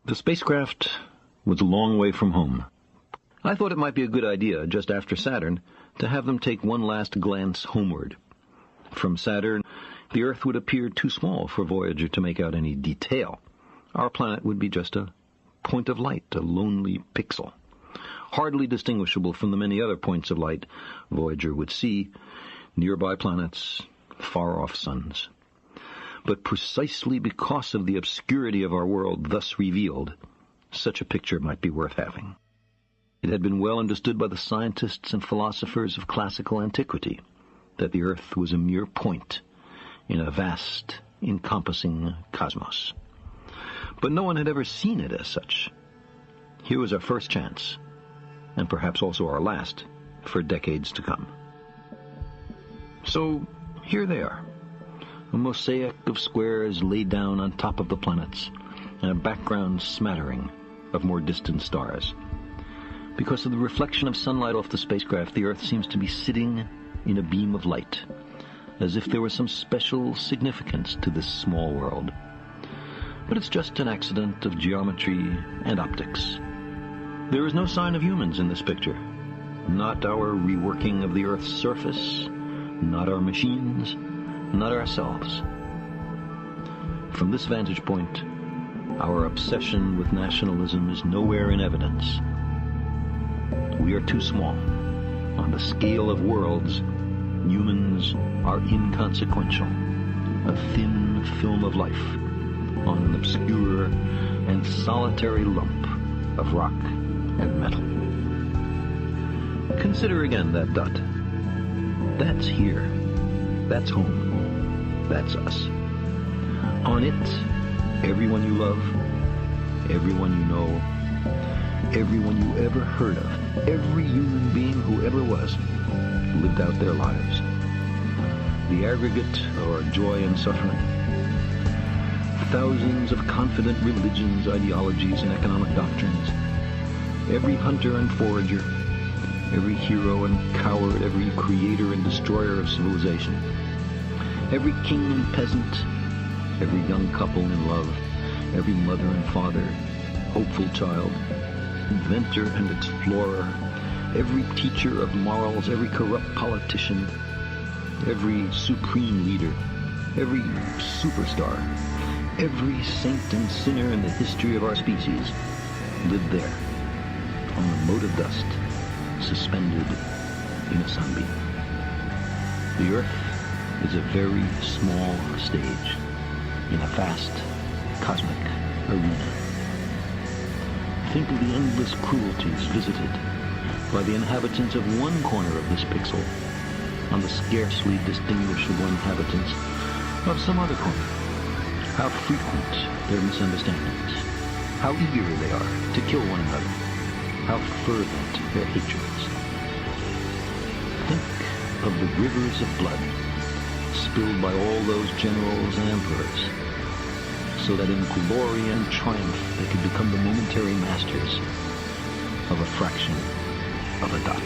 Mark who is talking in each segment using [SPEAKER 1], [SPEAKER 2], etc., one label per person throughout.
[SPEAKER 1] The spacecraft was a long way from home. I thought it might be a good idea, just after Saturn, to have them take one last glance homeward. From Saturn, the Earth would appear too small for Voyager to make out any detail. Our planet would be just a point of light, a lonely pixel, hardly distinguishable from the many other points of light Voyager would see, nearby planets, far-off suns. But precisely because of the obscurity of our world thus revealed, such a picture might be worth having. It had been well understood by the scientists and philosophers of classical antiquity that the Earth was a mere point in a vast, encompassing cosmos. But no one had ever seen it as such. Here was our first chance, and perhaps also our last, for decades to come. So, here they are. A mosaic of squares laid down on top of the planets, and a background smattering of more distant stars. Because of the reflection of sunlight off the spacecraft, the Earth seems to be sitting in a beam of light, as if there was some special significance to this small world. But it's just an accident of geometry and optics. There is no sign of humans in this picture. Not our reworking of the Earth's surface, not our machines, not ourselves. From this vantage point, our obsession with nationalism is nowhere in evidence. We are too small. On the scale of worlds, humans are inconsequential, a thin film of life on an obscure and solitary lump of rock and metal. Consider again that dot. That's here. That's home. That's us. On it, everyone you love, everyone you know, everyone you ever heard of, every human being who ever was, lived out their lives. The aggregate of our joy and suffering. Thousands of confident religions, ideologies, and economic doctrines. Every hunter and forager, every hero and coward, every creator and destroyer of civilization. Every king and peasant, every young couple in love, every mother and father, hopeful child, inventor and explorer, every teacher of morals, every corrupt politician, every supreme leader, every superstar, every saint and sinner in the history of our species lived there, on a mote of dust, suspended in a sunbeam. The Earth is a very small stage in a vast cosmic arena. Think of the endless cruelties visited by the inhabitants of one corner of this pixel on the scarcely distinguishable inhabitants of some other corner. How frequent their misunderstandings, how eager they are to kill one another, how fervent their hatreds. Think of the rivers of blood spilled by all those generals and emperors, so that in glory and triumph they could become the momentary masters of a fraction of a dot.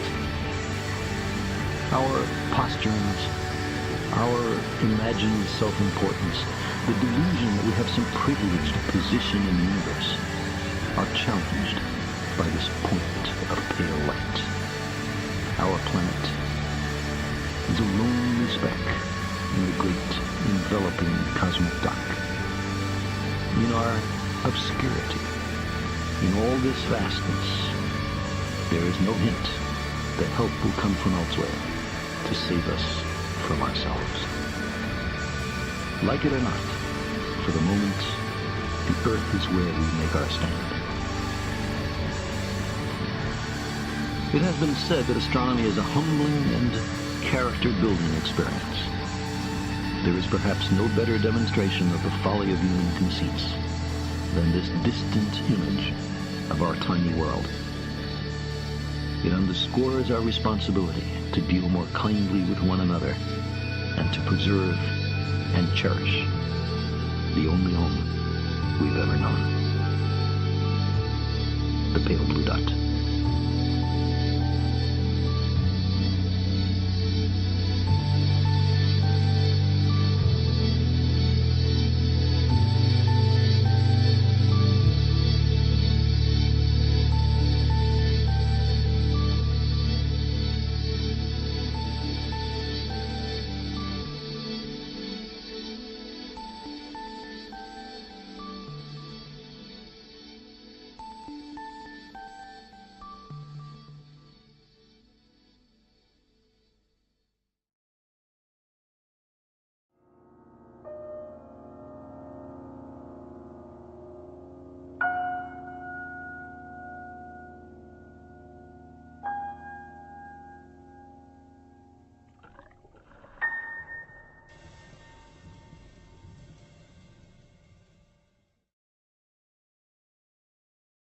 [SPEAKER 1] Our posturings, our imagined self-importance, the delusion that we have some privileged position in the universe, are challenged by this point of pale light. Our planet is a lonely speck in the great enveloping cosmic dark. In our obscurity, in all this vastness, there is no hint that help will come from elsewhere to save us from ourselves. Like it or not, for the moment, the Earth is where we make our stand. It has been said that astronomy is a humbling and character-building experience. There is perhaps no better demonstration of the folly of human conceits than this distant image of our tiny world. It underscores our responsibility to deal more kindly with one another and to preserve and cherish the only home we've ever known. The pale blue dot.